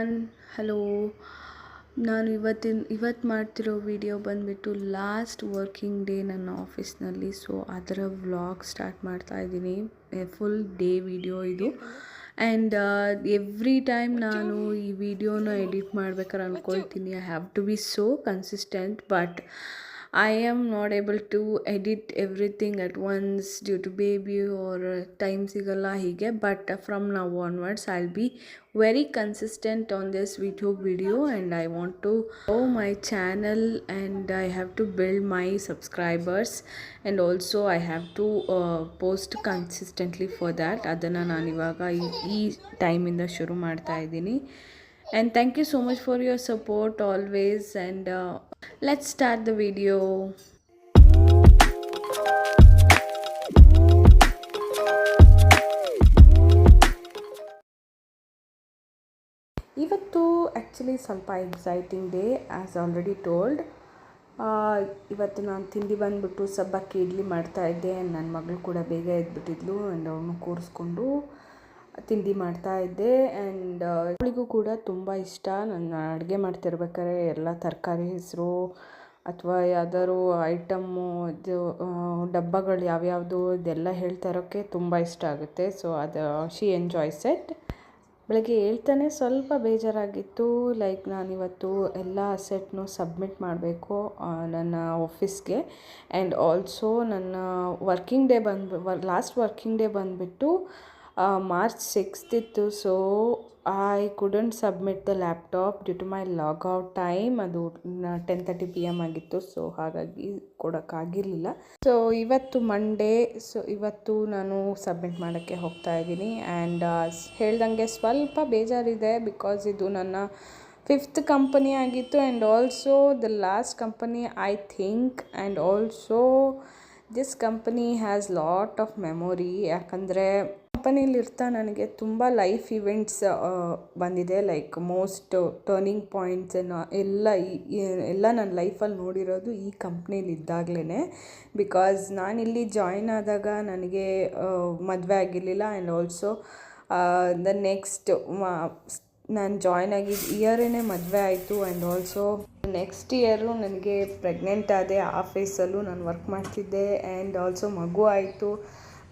Everyone, hello. ನಾನು ಇವತ್ತು ಮಾಡ್ತಿರೋ ವಿಡಿಯೋ ಬಂದುಬಿಟ್ಟು ಲಾಸ್ಟ್ ವರ್ಕಿಂಗ್ ಡೇ ನನ್ನ ಆಫೀಸ್ನಲ್ಲಿ. ಸೊ ಅದರ ವ್ಲಾಗ್ ಸ್ಟಾರ್ಟ್ ಮಾಡ್ತಾ ಇದ್ದೀನಿ. ಫುಲ್ ಡೇ ವಿಡಿಯೋ ಇದು. ಆ್ಯಂಡ್ ಎವ್ರಿ ಟೈಮ್ ನಾನು ಈ ವಿಡಿಯೋನ ಎಡಿಟ್ ಮಾಡ್ಬೇಕಾದ್ರೆ ಅಂದ್ಕೊಳ್ತೀನಿ I have to be so consistent, but I am not able to edit everything at once due to baby or time sigalla hige. But from now onwards I'll be very consistent on this video and I want to grow my channel and I have to build my subscribers and also I have to post consistently for that. Adanna ನಾನು ಇವಾಗ ಈ ಟೈಮಿಂದ ಶುರು ಮಾಡ್ತಾ ಇದ್ದೀನಿ. And thank you so much for your support always, and let's start the video. ಇವತ್ತು actually ಸ್ವಲ್ಪ exciting day, as already told. ಇವತ್ತು ನಾನು ತಿಂಡಿ ಬಂದುಬಿಟ್ಟು ಸಬ್ಬಕ್ಕಿ ಇಡ್ಲಿ ಮಾಡ್ತಾಯಿದ್ದೆ. ನನ್ನ ಮಗಳು ಕೂಡ ಬೇಗ ಎದ್ಬಿಟ್ಟಿದ್ಲು ಆ್ಯಂಡ್ ಅವನು ಕೂರಿಸ್ಕೊಂಡು ತಿಂಡಿ ಮಾಡ್ತಾಯಿದ್ದೆ. ಆ್ಯಂಡ್ ಅವಳಿಗೂ ಕೂಡ ತುಂಬ ಇಷ್ಟ ನಾನು ಅಡುಗೆ ಮಾಡ್ತಿರ್ಬೇಕಾದ್ರೆ ಎಲ್ಲ ತರಕಾರಿ ಹೆಸರು ಅಥವಾ ಯಾವ್ದಾದ್ರು ಐಟಮ್ಮು ಇದು ಡಬ್ಬಗಳು ಯಾವ್ಯಾವುದು ಇದೆಲ್ಲ ಹೇಳ್ತಾ ಇರೋಕ್ಕೆ ತುಂಬ ಇಷ್ಟ ಆಗುತ್ತೆ. ಸೊ ಅದು ಶಿ ಎಂಜಾಯ್ಸ್ ಇಟ್. ಬೆಳಗ್ಗೆ ಹೇಳ್ತಾನೆ ಸ್ವಲ್ಪ ಬೇಜಾರಾಗಿತ್ತು, ಲೈಕ್ ನಾನಿವತ್ತು ಎಲ್ಲ ಅಸೆಟ್ನು ಸಬ್ಮಿಟ್ ಮಾಡಬೇಕು ನನ್ನ ಆಫೀಸ್ಗೆ. ಆ್ಯಂಡ್ ಆಲ್ಸೋ ನನ್ನ working day last working day ಬಂದುಬಿಟ್ಟು March 6th ಇತ್ತು. So I couldn't submit the laptop due to my logout time. ಅದು 10:30 PM ಆಗಿತ್ತು. ಸೊ ಹಾಗಾಗಿ ಕೊಡೋಕ್ಕಾಗಿರಲಿಲ್ಲ. ಸೊ ಇವತ್ತು ಮಂಡೇ, ಸೊ ಇವತ್ತು ನಾನು ಸಬ್ಮಿಟ್ ಮಾಡೋಕ್ಕೆ ಹೋಗ್ತಾ ಇದ್ದೀನಿ. ಆ್ಯಂಡ್ ಹೇಳ್ದಂಗೆ ಸ್ವಲ್ಪ ಬೇಜಾರಿದೆ ಬಿಕಾಸ್ ಇದು ನನ್ನ 5th ಕಂಪನಿ ಆಗಿತ್ತು and also the last company I think. And also this company has lot of memory. ಯಾಕಂದರೆ ಕಂಪನಿಲಿರ್ತಾ ನನಗೆ ತುಂಬ ಲೈಫ್ ಇವೆಂಟ್ಸ್ ಬಂದಿದೆ, ಲೈಕ್ ಮೋಸ್ಟ್ ಟರ್ನಿಂಗ್ ಪಾಯಿಂಟ್ಸನ್ನು ಎಲ್ಲ ನನ್ನ ಲೈಫಲ್ಲಿ ನೋಡಿರೋದು ಈ ಕಂಪ್ನಿಲಿದ್ದಾಗಲೇ. ಬಿಕಾಸ್ ನಾನಿಲ್ಲಿ ಜಾಯ್ನ್ ಆದಾಗ ನನಗೆ ಮದುವೆ ಆಗಿರಲಿಲ್ಲ ಆ್ಯಂಡ್ ಆಲ್ಸೋ ದ ನೆಕ್ಸ್ಟ್ ನಾನು ಜಾಯ್ನ್ ಆಗಿದ್ದ ಇಯರೇ ಮದುವೆ ಆಯಿತು. ಆ್ಯಂಡ್ ಆಲ್ಸೋ ನೆಕ್ಸ್ಟ್ ಇಯರು ನನಗೆ ಪ್ರೆಗ್ನೆಂಟ್ ಆದೆ. ಆ ಫೇಸಲ್ಲೂ ನಾನು ವರ್ಕ್ ಮಾಡ್ತಿದ್ದೆ. ಆ್ಯಂಡ್ ಆಲ್ಸೋ ಮಗು ಆಯಿತು,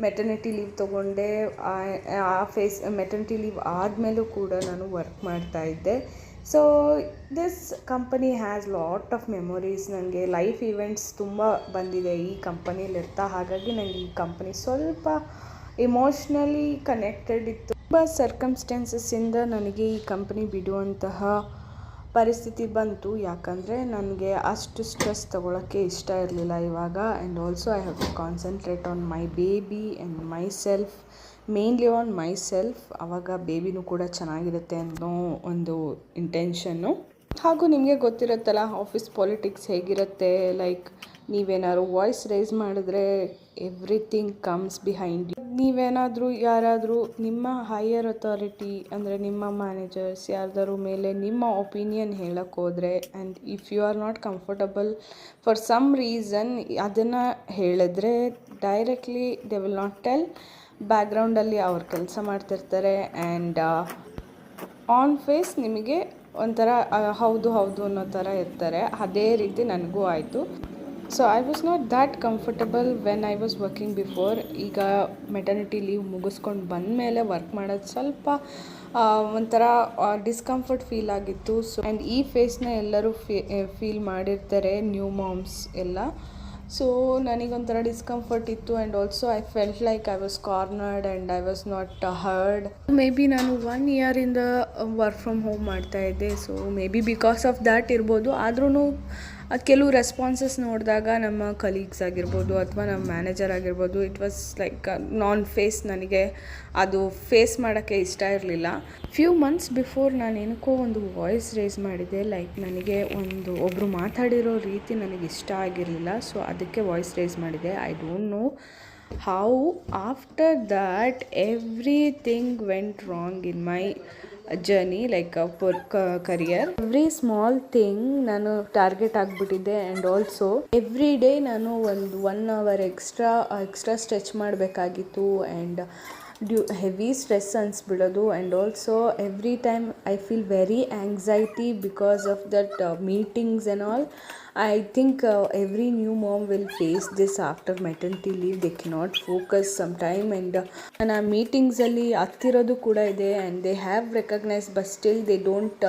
ಮೆಟರ್ನಿಟಿ ಲೀವ್ ತೊಗೊಂಡೆ. ಮೆಟರ್ನಿಟಿ ಲೀವ್ ಆದಮೇಲೂ ಕೂಡ ನಾನು ವರ್ಕ್ ಮಾಡ್ತಾಯಿದ್ದೆ. So this company has lot of memories. ನನಗೆ ಲೈಫ್ ಇವೆಂಟ್ಸ್ ತುಂಬ ಬಂದಿದೆ ಈ ಕಂಪನಿಲಿರ್ತಾ. ಹಾಗಾಗಿ ನನಗೆ ಈ ಕಂಪನಿ ಸ್ವಲ್ಪ ಇಮೋಷ್ನಲಿ ಕನೆಕ್ಟೆಡ್ ಇತ್ತು. ತುಂಬ ಸರ್ಕಮ್ಸ್ಟೆನ್ಸಸ್ಸಿಂದ ನನಗೆ ಈ ಕಂಪನಿ ಬಿಡುವಂತಹ ಪರಿಸ್ಥಿತಿ ಬಂತು. ಯಾಕಂದರೆ ನನಗೆ ಅಷ್ಟು ಸ್ಟ್ರೆಸ್ ತೊಗೊಳಕ್ಕೆ ಇಷ್ಟ ಇರಲಿಲ್ಲ ಇವಾಗ. And also I have to concentrate on my baby and my self, mainly on my self. ಆವಾಗ ಬೇಬಿನೂ ಕೂಡ ಚೆನ್ನಾಗಿರುತ್ತೆ ಅನ್ನೋ ಒಂದು ಇಂಟೆನ್ಷನ್ನು. ಹಾಗೂ ನಿಮಗೆ ಗೊತ್ತಿರುತ್ತಲ್ಲ ಆಫೀಸ್ ಪಾಲಿಟಿಕ್ಸ್ ಹೇಗಿರುತ್ತೆ. ಲೈಕ್ ನೀವೇನಾದ್ರು ವಾಯ್ಸ್ ರೈಸ್ ಮಾಡಿದ್ರೆ ಎವ್ರಿಥಿಂಗ್ ಕಮ್ಸ್ ಬಿಹೈಂಡ್ ಯು. ನೀವೇನಾದರೂ ಯಾರಾದರೂ ನಿಮ್ಮ ಹೈಯರ್ ಅಥಾರಿಟಿ ಅಂದರೆ ನಿಮ್ಮ ಮ್ಯಾನೇಜರ್ಸ್ ಯಾರ್ದಾರು ಮೇಲೆ ನಿಮ್ಮ ಒಪಿನಿಯನ್ ಹೇಳಕ್ಕೆ ಹೋದರೆ and if you are not comfortable for some reason ಅದನ್ನು ಹೇಳಿದ್ರೆ directly they will not tell. ಬ್ಯಾಕ್ಗ್ರೌಂಡಲ್ಲಿ ಅವ್ರು ಕೆಲಸ ಮಾಡ್ತಿರ್ತಾರೆ ಆ್ಯಂಡ್ ಆನ್ ಫೇಸ್ ನಿಮಗೆ ಒಂಥರ ಹೌದು ಅನ್ನೋ ಥರ ಇರ್ತಾರೆ. ಅದೇ ರೀತಿ ನನಗೂ ಆಯಿತು. So I was not that comfortable when I was working before. ಈಗ ಮೆಟರ್ನಿಟಿ ಲೀವ್ ಮುಗಿಸ್ಕೊಂಡು ಬಂದಮೇಲೆ ವರ್ಕ್ ಮಾಡೋದು ಸ್ವಲ್ಪ ಒಂಥರ ಡಿಸ್ಕಂಫರ್ಟ್ ಫೀಲ್ ಆಗಿತ್ತು. ಸೊ ಆ್ಯಂಡ್ ಈ ಫೇಸ್ನ ಎಲ್ಲರೂ ಫೀಲ್ ಮಾಡಿರ್ತಾರೆ, ನ್ಯೂ ಮಾಮ್ಸ್ ಎಲ್ಲ. ಸೊ ನನಗೊಂಥರ ಡಿಸ್ಕಂಫರ್ಟ್ ಇತ್ತು and also I felt like I was cornered and I was not heard. Maybe ನಾನು 1 ಇಯರಿಂದ ವರ್ಕ್ ಫ್ರಮ್ ಹೋಮ್ ಮಾಡ್ತಾಯಿದ್ದೆ. So maybe because of that ಇರ್ಬೋದು. ಆದ್ರೂ ಕೆಲವು ರೆಸ್ಪಾನ್ಸಸ್ ನೋಡಿದಾಗ ನಮ್ಮ ಕಲೀಗ್ಸ್ ಆಗಿರ್ಬೋದು ಅಥವಾ ನಮ್ಮ ಮ್ಯಾನೇಜರ್ ಆಗಿರ್ಬೋದು, ಇಟ್ ವಾಸ್ ಲೈಕ್ ನಾನ್ ಫೇಸ್. ನನಗೆ ಅದು ಫೇಸ್ ಮಾಡೋಕ್ಕೆ ಇಷ್ಟ ಇರಲಿಲ್ಲ. ಫ್ಯೂ ಮಂತ್ಸ್ ಬಿಫೋರ್ ನಾನು ಏನಕ್ಕೋ ಒಂದು ವಾಯ್ಸ್ ರೇಸ್ ಮಾಡಿದೆ. ಲೈಕ್ ನನಗೆ ಒಬ್ಬರು ಮಾತಾಡಿರೋ ರೀತಿ ನನಗೆ ಇಷ್ಟ ಆಗಿರಲಿಲ್ಲ. ಸೊ ಅದಕ್ಕೆ ವಾಯ್ಸ್ ರೇಸ್ ಮಾಡಿದೆ. I don't know how after that everything went wrong in my journey, like for career. Every small thing ನಾನು ಟಾರ್ಗೆಟ್ ಆಗಿಬಿಟ್ಟಿದ್ದೆ. ಆ್ಯಂಡ್ ಆಲ್ಸೋ ಎವ್ರಿ ಡೇ ನಾನು 1 hour ಎಕ್ಸ್ಟ್ರಾ ಸ್ಟ್ರೆಚ್ ಮಾಡಬೇಕಾಗಿತ್ತು. ಆ್ಯಂಡ್ ಹೆವಿ ಸ್ಟ್ರೆಸ್ ಅನಿಸ್ಬಿಡೋದು. And also every time I feel very anxiety because of that meetings and all. I think every new mom will face this after maternity leave. They cannot focus sometime, and ನನ್ನ ಮೀಟಿಂಗ್ಸಲ್ಲಿ ಹತ್ತಿರೋದು ಕೂಡ ಇದೆ, and they have recognise but still they don't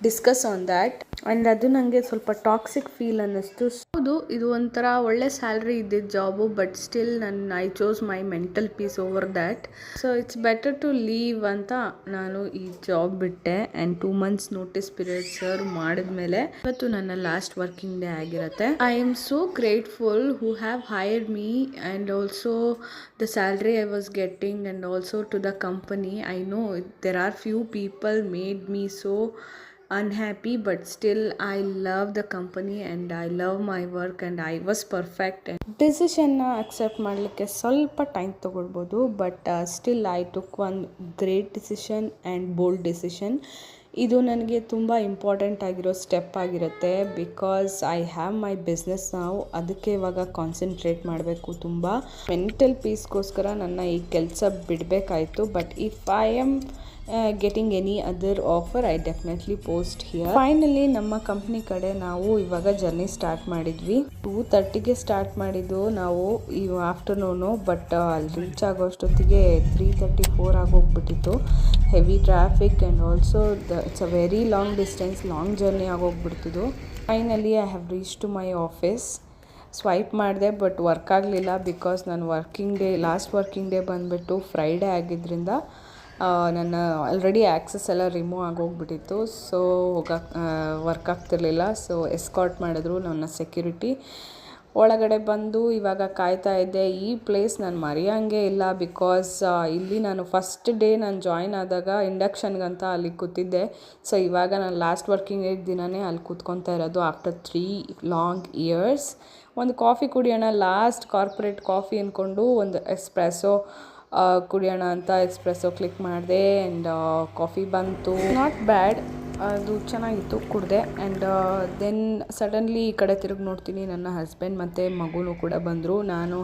discuss on that. And ಅದು ನನಗೆ ಸ್ವಲ್ಪ toxic feel ಅನ್ನಿಸ್ತು. ಹೌದು, ಇದು ಒಂಥರ ಒಳ್ಳೆ ಸ್ಯಾಲ್ರಿ ಇದ್ದಿದ್ದು job, but still I chose my mental peace over that. So it's better to leave ಅಂತ ನಾನು ಈ ಜಾಬ್ ಬಿಟ್ಟೆ. And 2 months notice period serve ಮಾಡಿದ್ಮೇಲೆ ಇವತ್ತು ನನ್ನ ಲಾಸ್ಟ್ ವರ್ಕಿಂಗ್ ಡೇ ಆಗಿರುತ್ತೆ. I am so grateful who have hired me, and also the salary I was getting, and also to the company. I know there are few people made me so unhappy, but still I love the company and I love my work and I was perfect. ಡಿಸಿಷನ್ನ accept ಮಾಡಲಿಕ್ಕೆ ಸ್ವಲ್ಪ time ತೊಗೊಳ್ಬೋದು, but still I took one great decision and bold decision. ಇದು ನನಗೆ ತುಂಬ important ಆಗಿರೋ step ಆಗಿರುತ್ತೆ, because I have my business ನಾವು. ಅದಕ್ಕೆ ಇವಾಗ ಕಾನ್ಸಂಟ್ರೇಟ್ ಮಾಡಬೇಕು. ತುಂಬ ಮೆಂಟಲ್ ಪೀಸ್ಗೋಸ್ಕರ ನನ್ನ ಈ ಕೆಲಸ ಬಿಡಬೇಕಾಯಿತು. But if I am getting any other offer, I definitely post here. Finally ನಮ್ಮ ಕಂಪ್ನಿ ಕಡೆ ನಾವು ಇವಾಗ ಜರ್ನಿ ಸ್ಟಾರ್ಟ್ ಮಾಡಿದ್ವಿ. 2:30ಗೆ ಸ್ಟಾರ್ಟ್ ಮಾಡಿದ್ದು ನಾವು ಈ ಆಫ್ಟರ್ನೂನು, ಬಟ್ ಅಲ್ಲಿ ರೀಚ್ ಆಗೋಷ್ಟೊತ್ತಿಗೆ 3:34 ಆಗೋಗ್ಬಿಟ್ಟಿತ್ತು. Heavy traffic and also it's a very long distance, long journey ಆಗೋಗ್ಬಿಡ್ತಿದ್ದು. Finally I have reach to my office. Swipe ಮಾಡಿದೆ, ಬಟ್ ವರ್ಕ್ ಆಗಲಿಲ್ಲ, ಬಿಕಾಸ್ ನಾನು ಲಾಸ್ಟ್ ವರ್ಕಿಂಗ್ ಡೇ ಬಂದುಬಿಟ್ಟು ಫ್ರೈಡೇ ಆಗಿದ್ದರಿಂದ ನನ್ನ ಆಲ್ರೆಡಿ ಆ್ಯಕ್ಸಸ್ ಎಲ್ಲ ರಿಮೂವ್ ಆಗೋಗ್ಬಿಟ್ಟಿತ್ತು. ಸೊ ವರ್ಕ್ ಆಗ್ತಿರ್ಲಿಲ್ಲ. ಸೊ ಎಸ್ಕಾರ್ಟ್ ಮಾಡಿದ್ರು ನನ್ನ ಸೆಕ್ಯೂರಿಟಿ. ಒಳಗಡೆ ಬಂದು ಇವಾಗ ಕಾಯ್ತಾ ಇದ್ದೆ. ಈ ಪ್ಲೇಸ್ ನಾನು ಮರೆಯೋಂಗೆ ಇಲ್ಲ, ಬಿಕಾಸ್ ಇಲ್ಲಿ ನಾನು ಫಸ್ಟ್ ಡೇ ನಾನು ಜಾಯ್ನ್ ಆದಾಗ ಇಂಡಕ್ಷನ್ಗಂತ ಅಲ್ಲಿ ಕೂತಿದ್ದೆ. ಸೊ ಇವಾಗ ನಾನು ಲಾಸ್ಟ್ ವರ್ಕಿಂಗ್ ಡೇ ದಿನವೇ ಅಲ್ಲಿ ಕೂತ್ಕೊತಾ ಇರೋದು ಆಫ್ಟರ್ 3 long years. ಒಂದು ಕಾಫಿ ಕುಡಿಯೋಣ, ಲಾಸ್ಟ್ ಕಾರ್ಪೊರೇಟ್ ಕಾಫಿ ಅಂದ್ಕೊಂಡು ಒಂದು ಎಸ್ಪ್ರೆಸೋ ಕುಡಿಯೋಣ ಅಂತ ಎಕ್ಸ್ಪ್ರೆಸ್ಸೋ ಕ್ಲಿಕ್ ಮಾಡಿದೆ. ಆ್ಯಂಡ್ ಕಾಫಿ ಬಂತು, ನಾಟ್ ಬ್ಯಾಡ್, ಅದು ಚೆನ್ನಾಗಿತ್ತು, ಕುಡಿದೆ. ಆ್ಯಂಡ್ ದೆನ್ ಸಡನ್ಲಿ ಈ ಕಡೆ ತಿರುಗಿ ನೋಡ್ತೀನಿ, ನನ್ನ ಹಸ್ಬೆಂಡ್ ಮತ್ತು ಮಗುನೂ ಕೂಡ ಬಂದರು. ನಾನು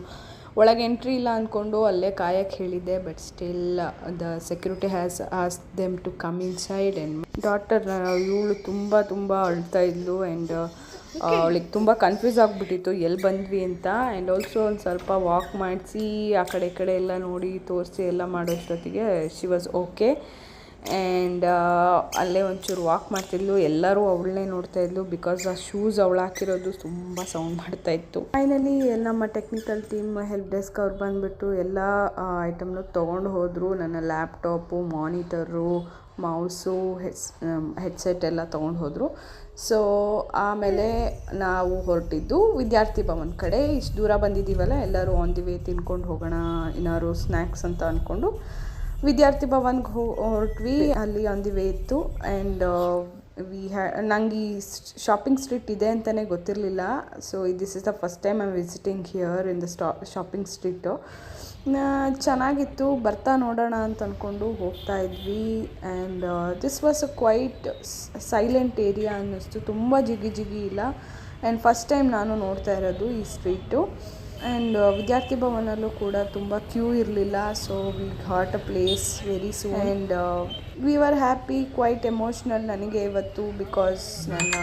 ಒಳಗೆ ಎಂಟ್ರಿ ಇಲ್ಲ ಅಂದ್ಕೊಂಡು ಅಲ್ಲೇ ಕಾಯಕ್ಕೆ ಹೇಳಿದ್ದೆ, but still the security has ask them to come inside. And daughter ಇವಳು ತುಂಬ ಅಳ್ತಾ ಇದ್ಲು. ಆ್ಯಂಡ್ ಅವಳಿಗೆ ತುಂಬ ಕನ್ಫ್ಯೂಸ್ ಆಗಿಬಿಟ್ಟಿತ್ತು ಎಲ್ಲಿ ಬಂದ್ವಿ ಅಂತ. ಆ್ಯಂಡ್ ಆಲ್ಸೋ ಒಂದು ಸ್ವಲ್ಪ ವಾಕ್ ಮಾಡಿಸಿ ಆ ಕಡೆ ಈ ಕಡೆ ಎಲ್ಲ ನೋಡಿ ತೋರಿಸಿ ಎಲ್ಲ ಮಾಡೋಷ್ಟೊತ್ತಿಗೆ ಶಿ ವಾಸ್ ಓಕೆ. ಆ್ಯಂಡ್ ಅಲ್ಲೇ ಒಂಚೂರು ವಾಕ್ ಮಾಡ್ತಿದ್ಲು. ಎಲ್ಲರೂ ಅವಳನ್ನೇ ನೋಡ್ತಾಯಿದ್ಲು, ಬಿಕಾಸ್ ಆ ಶೂಸ್ ಅವಳು ಹಾಕಿರೋದು ತುಂಬ ಸೌಂಡ್ ಮಾಡ್ತಾಯಿತ್ತು. ಫೈನಲಿ ನಮ್ಮ ಟೆಕ್ನಿಕಲ್ ಟೀಮ್ ಹೆಲ್ಪ್ ಡೆಸ್ಕ್ ಅವ್ರು ಬಂದುಬಿಟ್ಟು ಎಲ್ಲ ಐಟಮ್ನ ತೊಗೊಂಡು ಹೋದರು. ನನ್ನ ಲ್ಯಾಪ್ಟಾಪು, ಮಾನಿಟರು, ಮೌಸು, ಹೆಡ್ಸೆಟ್ ಎಲ್ಲ ತೊಗೊಂಡು ಹೋದರು. ಸೊ ಆಮೇಲೆ ನಾವು ಹೊರಟಿದ್ದು ವಿದ್ಯಾರ್ಥಿ ಭವನ್ ಕಡೆ. ಇಷ್ಟು ದೂರ ಬಂದಿದ್ದೀವಲ್ಲ, ಎಲ್ಲರೂ ಆನ್ ದಿ ವೇ ತಿನ್ಕೊಂಡು ಹೋಗೋಣ ಏನಾದ್ರು ಸ್ನ್ಯಾಕ್ಸ್ ಅಂತ ಅಂದ್ಕೊಂಡು ವಿದ್ಯಾರ್ಥಿ ಭವನ್ಗೆ ಹೊರಟ್ವಿ. ಅಲ್ಲಿ ಆನ್ ದಿ ವೇ ಇತ್ತು. ಆ್ಯಂಡ್ ನಂಗೆ ಈ ಶಾಪಿಂಗ್ ಸ್ಟ್ರೀಟ್ ಇದೆ ಅಂತಲೇ ಗೊತ್ತಿರಲಿಲ್ಲ. So this is the first time I am visiting here in the shopping street. ಚೆನ್ನಾಗಿತ್ತು, ಬರ್ತಾ ನೋಡೋಣ ಅಂತ ಅಂದ್ಕೊಂಡು ಹೋಗ್ತಾ ಇದ್ವಿ. And this was a quite silent area ಅನ್ನಿಸ್ತು, ತುಂಬ ಜಿಗಿ ಇಲ್ಲ. ಆ್ಯಂಡ್ ಫಸ್ಟ್ ಟೈಮ್ ನಾನು ನೋಡ್ತಾ ಇರೋದು ಈ ಸ್ಟ್ರೀಟು. ಆ್ಯಂಡ್ ವಿದ್ಯಾರ್ಥಿ ಭವನಲ್ಲೂ ಕೂಡ ತುಂಬ ಕ್ಯೂ ಇರಲಿಲ್ಲ. So we got a place very soon. And we are happy, quite emotional ನನಗೆ ಇವತ್ತು, ಬಿಕಾಸ್ ನನ್ನ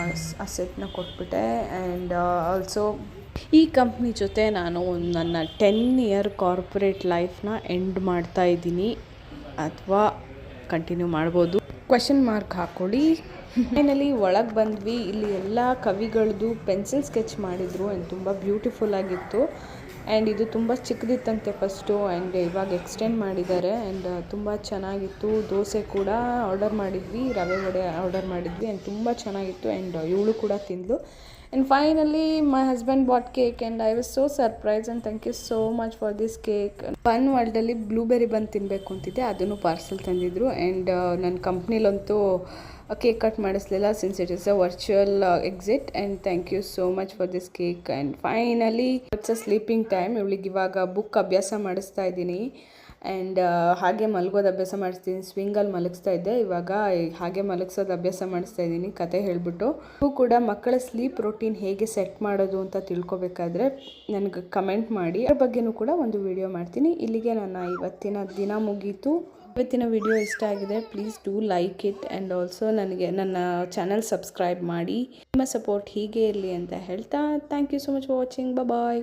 ಆ ಸೆಟ್ನ ಕೊಟ್ಬಿಟ್ಟೆ. ಆ್ಯಂಡ್ ಆಲ್ಸೋ ಈ ಕಂಪ್ನಿ ಜೊತೆ ನಾನು ನನ್ನ 10 year ಕಾರ್ಪೊರೇಟ್ ಲೈಫ್ನ ಎಂಡ್ ಮಾಡ್ತಾ ಇದ್ದೀನಿ, ಅಥವಾ ಕಂಟಿನ್ಯೂ ಮಾಡ್ಬೋದು, ಕ್ವೆಶನ್ ಮಾರ್ಕ್ ಹಾಕ್ಕೊಳ್ಳಿ. ಫೈನಲಿ ಒಳಗೆ ಬಂದ್ವಿ. ಇಲ್ಲಿ ಎಲ್ಲ ಕವಿಗಳದ್ದು ಪೆನ್ಸಿಲ್ ಸ್ಕೆಚ್ ಮಾಡಿದರು. ಆ್ಯಂಡ್ ತುಂಬ ಬ್ಯೂಟಿಫುಲ್ ಆಗಿತ್ತು. ಆ್ಯಂಡ್ ಇದು ತುಂಬ ಚಿಕ್ಕದಿತ್ತಂತೆ ಫಸ್ಟು, ಆ್ಯಂಡ್ ಇವಾಗ ಎಕ್ಸ್ಟೆಂಡ್ ಮಾಡಿದ್ದಾರೆ. ಆ್ಯಂಡ್ ತುಂಬ ಚೆನ್ನಾಗಿತ್ತು. ದೋಸೆ ಕೂಡ ಆರ್ಡರ್ ಮಾಡಿದ್ವಿ, ರವೆ ವಡೆ ಆರ್ಡರ್ ಮಾಡಿದ್ವಿ. ಆ್ಯಂಡ್ ತುಂಬ ಚೆನ್ನಾಗಿತ್ತು. ಆ್ಯಂಡ್ ಇವಳು ಕೂಡ ತಿಂದಳು. And finally my husband bought cake and I was so surprised, and thank you so much for this cake. Bun ವರ್ಲ್ಡಲ್ಲಿ ಬ್ಲೂಬೆರಿ ಬನ್ ತಿನ್ನಬೇಕು ಅಂತಿದ್ದೆ, ಅದನ್ನು ಪಾರ್ಸೆಲ್ ತಂದಿದ್ರು. ಆ್ಯಂಡ್ ನನ್ನ ಕಂಪ್ನಿಲಂತೂ ಕೇಕ್ ಕಟ್ ಮಾಡಿಸ್ಲಿಲ್ಲ, since it is a virtual exit. And thank you so much for this cake. And finally it's a sleeping time. ಇವಳಿಗೆ ಇವಾಗ ಬುಕ್ ಅಭ್ಯಾಸ ಮಾಡಿಸ್ತಾ ಇದ್ದೀನಿ. ಆ್ಯಂಡ್ ಹಾಗೆ ಮಲಗೋದು ಅಭ್ಯಾಸ ಮಾಡಿಸ್ತೀನಿ. ಸ್ವಿಂಗಲ್ಲಿ ಮಲಗಿಸ್ತಾ ಇದ್ದೆ, ಇವಾಗ ಹಾಗೆ ಮಲಗಿಸೋದು ಅಭ್ಯಾಸ ಮಾಡಿಸ್ತಾ ಇದ್ದೀನಿ ಕತೆ ಹೇಳಿಬಿಟ್ಟು. ನೀವು ಕೂಡ ಮಕ್ಕಳ ಸ್ಲೀಪ್ ರೊಟೀನ್ ಹೇಗೆ ಸೆಟ್ ಮಾಡೋದು ಅಂತ ತಿಳ್ಕೊಬೇಕಾದ್ರೆ ನನಗೆ ಕಮೆಂಟ್ ಮಾಡಿ. ಅದ್ರ ಬಗ್ಗೆನೂ ಕೂಡ ಒಂದು ವಿಡಿಯೋ ಮಾಡ್ತೀನಿ. ಇಲ್ಲಿಗೆ ನನ್ನ ಇವತ್ತಿನ ದಿನ ಮುಗೀತು. ಇವತ್ತಿನ ವಿಡಿಯೋ ಇಷ್ಟ ಆಗಿದೆ, please do like it and also ನನಗೆ ನನ್ನ ಚಾನಲ್ ಸಬ್ಸ್ಕ್ರೈಬ್ ಮಾಡಿ. ನಿಮ್ಮ ಸಪೋರ್ಟ್ ಹೀಗೆ ಇರಲಿ ಅಂತ ಹೇಳ್ತಾ thank you so much for watching. Bye.